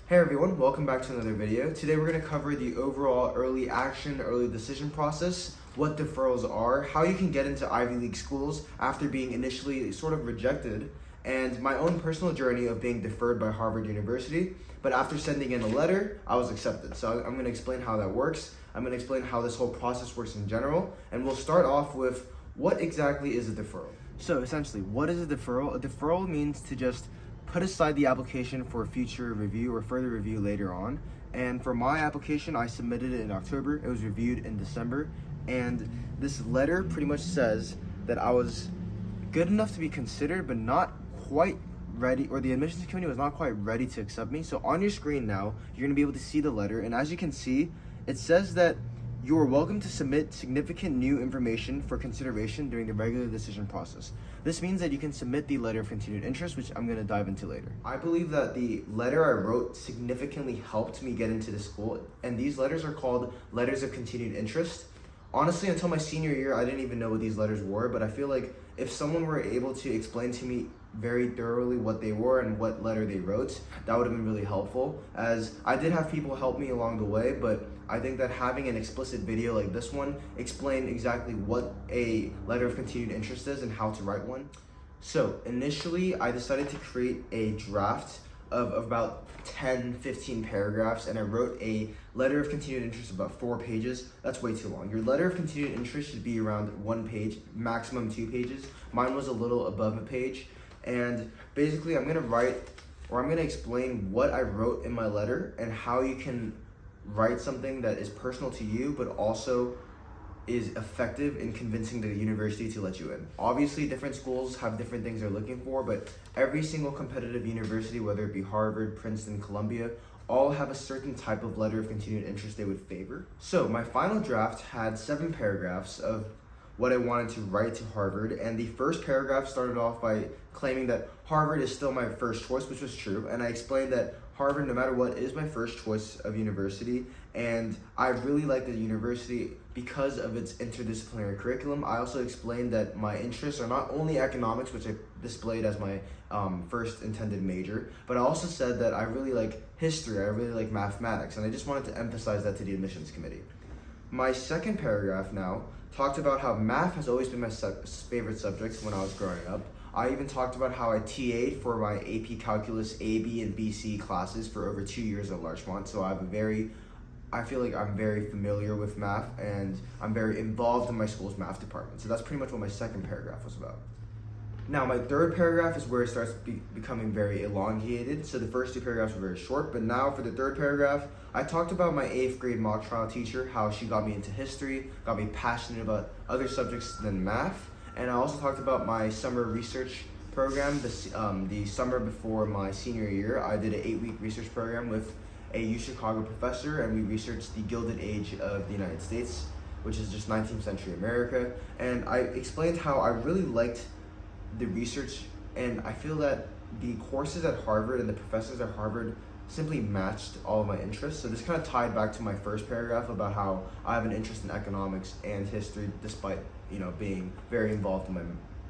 Hey everyone, welcome back to another video. Today we're going to cover the overall early action, early decision process, what deferrals are, how you can get into Ivy League schools after being initially sort of rejected, and my own personal journey of being deferred by Harvard University. But after sending in a letter, I was accepted. So I'm going to explain how that works. I'm going to explain how this whole process works in general, and we'll start off with what exactly is a deferral. So essentially, what is a deferral? A deferral means to just put aside the application for future review or further review later on. And for my application, I submitted it in October. It was reviewed in December. And this letter pretty much says that I was good enough to be considered, but not quite ready, or the admissions committee was not quite ready to accept me. So on your screen now, you're gonna be able to see the letter. And as you can see, it says that you are welcome to submit significant new information for consideration during the regular decision process. This means that you can submit the letter of continued interest, which I'm going to dive into later. I believe that the letter I wrote significantly helped me get into the school, and these letters are called letters of continued interest. Honestly, until my senior year, I didn't even know what these letters were, but I feel like if someone were able to explain to me very thoroughly what they were and what letter they wrote, that would have been really helpful, as I did have people help me along the way, but I think that having an explicit video like this one explain exactly what a letter of continued interest is and how to write one. So initially, I decided to create a draft of about 10-15 paragraphs, and I wrote a letter of continued interest of about 4 pages. That's way too long. Your letter of continued interest should be around 1 page, maximum 2 pages. Mine was a little above a page. And basically I'm gonna explain what I wrote in my letter and how you can write something that is personal to you, but also is effective in convincing the university to let you in. Obviously, different schools have different things they're looking for, but every single competitive university, whether it be Harvard, Princeton, Columbia, all have a certain type of letter of continued interest they would favor. So my final draft had 7 paragraphs of what I wanted to write to Harvard, and the first paragraph started off by claiming that Harvard is still my first choice, which was true, and I explained that Harvard, no matter what, is my first choice of university, and I really like the university because of its interdisciplinary curriculum. I also explained that my interests are not only economics, which I displayed as my first intended major, but I also said that I really like history, I really like mathematics, and I just wanted to emphasize that to the admissions committee. My second paragraph now talked about how math has always been my favorite subject when I was growing up. I even talked about how I TA'd for my AP Calculus A, B, and BC classes for over 2 years at Larchmont, so I feel like I'm very familiar with math, and I'm very involved in my school's math department. So that's pretty much what my second paragraph was about. Now, my third paragraph is where it starts becoming very elongated. So the first 2 paragraphs were very short, but now for the third paragraph, I talked about my 8th grade mock trial teacher, how she got me into history, got me passionate about other subjects than math, and I also talked about my summer research program. The summer before my senior year, I did an 8-week research program with a U Chicago professor, and we researched the Gilded Age of the United States, which is just 19th century America, and I explained how I really liked the research, and I feel that the courses at Harvard and the professors at Harvard simply matched all of my interests. So this kind of tied back to my first paragraph about how I have an interest in economics and history, despite being very involved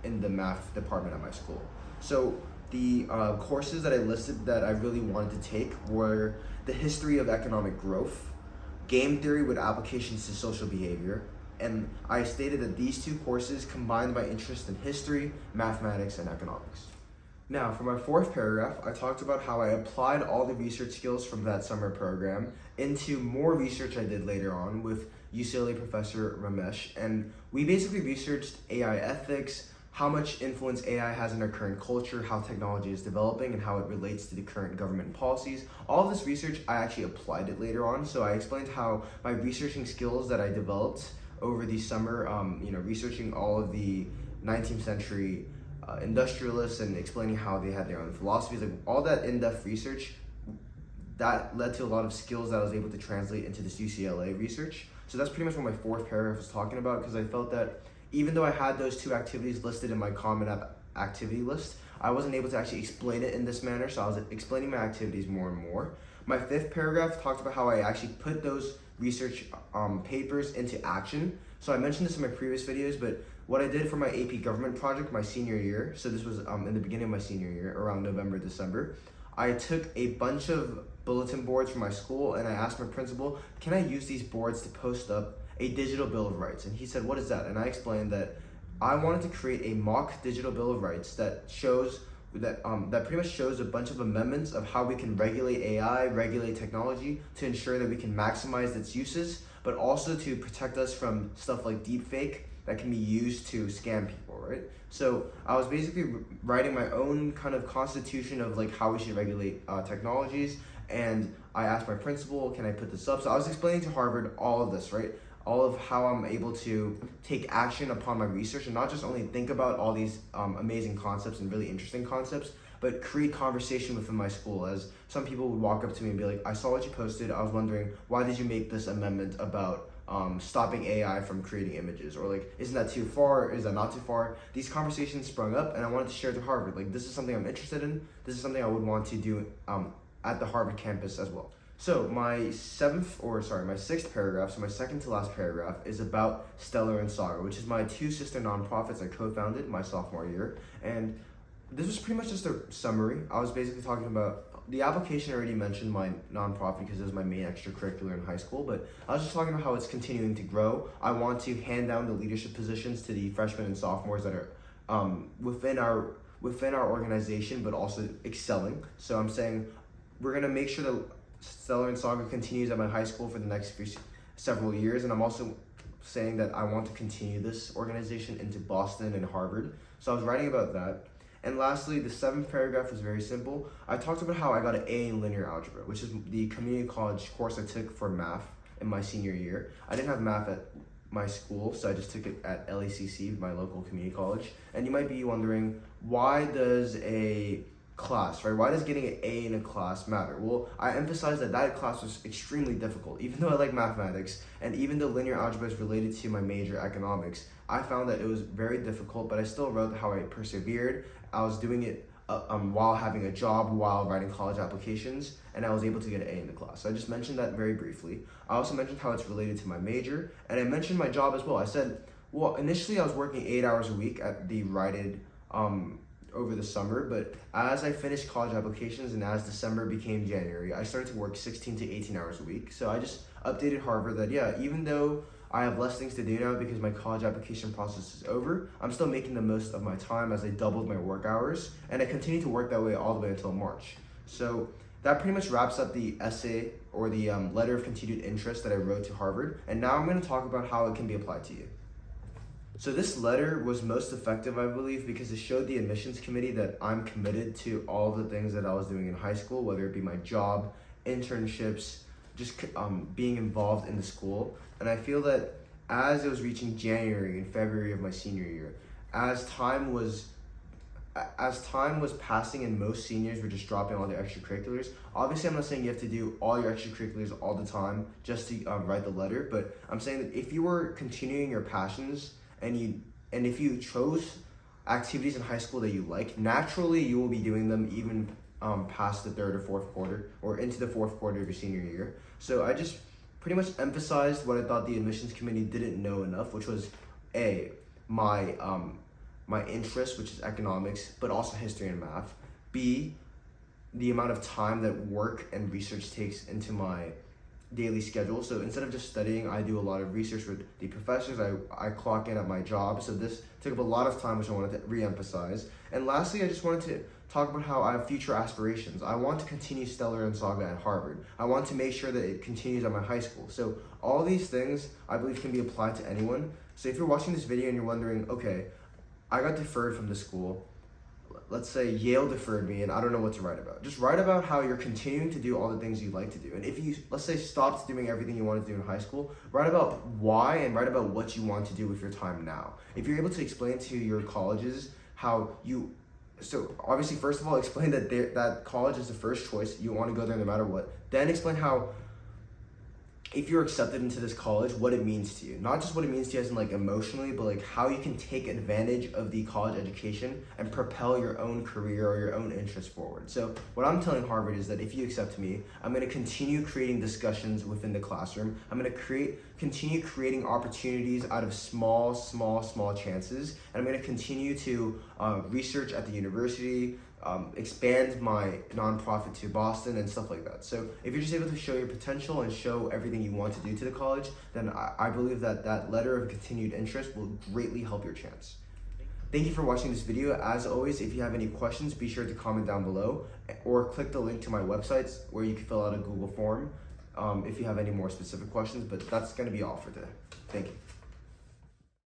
in the math department at my school. So the courses that I listed that I really wanted to take were the history of economic growth, game theory with applications to social behavior, and I stated that these 2 courses combined my interest in history, mathematics, and economics. Now, for my 4th paragraph, I talked about how I applied all the research skills from that summer program into more research I did later on with UCLA professor Ramesh, and we basically researched AI ethics, how much influence AI has in our current culture, how technology is developing, and how it relates to the current government policies. All of this research, I actually applied it later on, so I explained how my researching skills that I developed over the summer, researching all of the 19th century industrialists and explaining how they had their own philosophies, like all that in-depth research, that led to a lot of skills that I was able to translate into this UCLA research. So that's pretty much what my 4th paragraph was talking about, because I felt that even though I had those 2 activities listed in my common app activity list, I wasn't able to actually explain it in this manner, so I was explaining my activities more and more. My 5th paragraph talked about how I actually put those research papers into action. So I mentioned this in my previous videos, but what I did for my AP government project my senior year, so this was in the beginning of my senior year, around November, December, I took a bunch of bulletin boards for my school, and I asked my principal, can I use these boards to post up a digital Bill of Rights? And he said, what is that? And I explained that I wanted to create a mock digital Bill of Rights that shows that pretty much shows a bunch of amendments of how we can regulate AI, regulate technology to ensure that we can maximize its uses, but also to protect us from stuff like deepfake that can be used to scam people, right? So I was basically writing my own kind of constitution of like how we should regulate technologies, and I asked my principal, can I put this up? So I was explaining to Harvard all of this, right? All of how I'm able to take action upon my research and not just only think about all these amazing concepts and really interesting concepts, but create conversation within my school. As some people would walk up to me and be like, I saw what you posted, I was wondering, why did you make this amendment about stopping AI from creating images? Or like, isn't that too far? Is that not too far? These conversations sprung up and I wanted to share to Harvard. Like, this is something I'm interested in. This is something I would want to do at the Harvard campus as well. So my sixth paragraph, so my second to last paragraph, is about Stellar and Saga, which is my two sister nonprofits I co-founded my sophomore year. And this was pretty much just a summary. I was basically talking about, the application already mentioned my nonprofit because it was my main extracurricular in high school, but I was just talking about how it's continuing to grow. I want to hand down the leadership positions to the freshmen and sophomores that are within our organization, but also excelling. So I'm saying we're gonna make sure that Stellar and Saga continues at my high school for the next several years, and I'm also saying that I want to continue this organization into Boston and Harvard. So I was writing about that. And lastly, the seventh paragraph was very simple. I talked about how I got an A in linear algebra, which is the community college course I took for math in my senior year. I didn't have math at my school, so I just took it at LACC, my local community college. And you might be wondering, why does a class, right? Why does getting an A in a class matter? Well, I emphasized that class was extremely difficult. Even though I like mathematics, and even though linear algebra is related to my major, economics, I found that it was very difficult, but I still wrote how I persevered. I was doing it while having a job, while writing college applications, and I was able to get an A in the class. So I just mentioned that very briefly. I also mentioned how it's related to my major, and I mentioned my job as well. I said, well, initially I was working 8 hours a week at the Rite Aid over the summer, but as I finished college applications and as December became January, I started to work 16 to 18 hours a week. So I just updated Harvard that, yeah, even though I have less things to do now because my college application process is over, I'm still making the most of my time as I doubled my work hours, and I continue to work that way all the way until March. So that pretty much wraps up the essay or the letter of continued interest that I wrote to Harvard, and now I'm going to talk about how it can be applied to you. So this letter was most effective, I believe, because it showed the admissions committee that I'm committed to all the things that I was doing in high school, whether it be my job, internships, just being involved in the school. And I feel that as it was reaching January and February of my senior year, as time was passing and most seniors were just dropping all their extracurriculars. Obviously, I'm not saying you have to do all your extracurriculars all the time just to write the letter, but I'm saying that if you were continuing your passions and if you chose activities in high school that you like, naturally you will be doing them even past the third or fourth quarter or into the fourth quarter of your senior year. So I just pretty much emphasized what I thought the admissions committee didn't know enough, which was my interest, which is economics, but also history and math. B, the amount of time that work and research takes into my daily schedule. So instead of just studying, I do a lot of research with the professors. I clock in at my job. So this took up a lot of time, which I wanted to re-emphasize. And lastly, I just wanted to talk about how I have future aspirations. I want to continue Stellar and Saga at Harvard. I want to make sure that it continues at my high school. So all these things I believe can be applied to anyone. So if you're watching this video and you're wondering, okay, I got deferred from the school. Let's say Yale deferred me and I don't know what to write about. Just write about how you're continuing to do all the things you like to do. And if you, let's say, stopped doing everything you wanted to do in high school, write about why and write about what you want to do with your time now. If you're able to explain to your colleges how you, so obviously first of all, explain that that college is the first choice. You want to go there no matter what. Then explain how, if you're accepted into this college, what it means to you. Not just what it means to you as in like emotionally, but like how you can take advantage of the college education and propel your own career or your own interests forward. So what I'm telling Harvard is that if you accept me, I'm gonna continue creating discussions within the classroom. I'm gonna continue creating opportunities out of small chances. And I'm gonna continue to research at the university, expand my nonprofit to Boston and stuff like that. So if you're just able to show your potential and show everything you want to do to the college, then I believe that letter of continued interest will greatly help your chance. Thank you for watching this video. As always, if you have any questions, be sure to comment down below or click the link to my websites where you can fill out a Google form if you have any more specific questions, but that's going to be all for today. Thank you.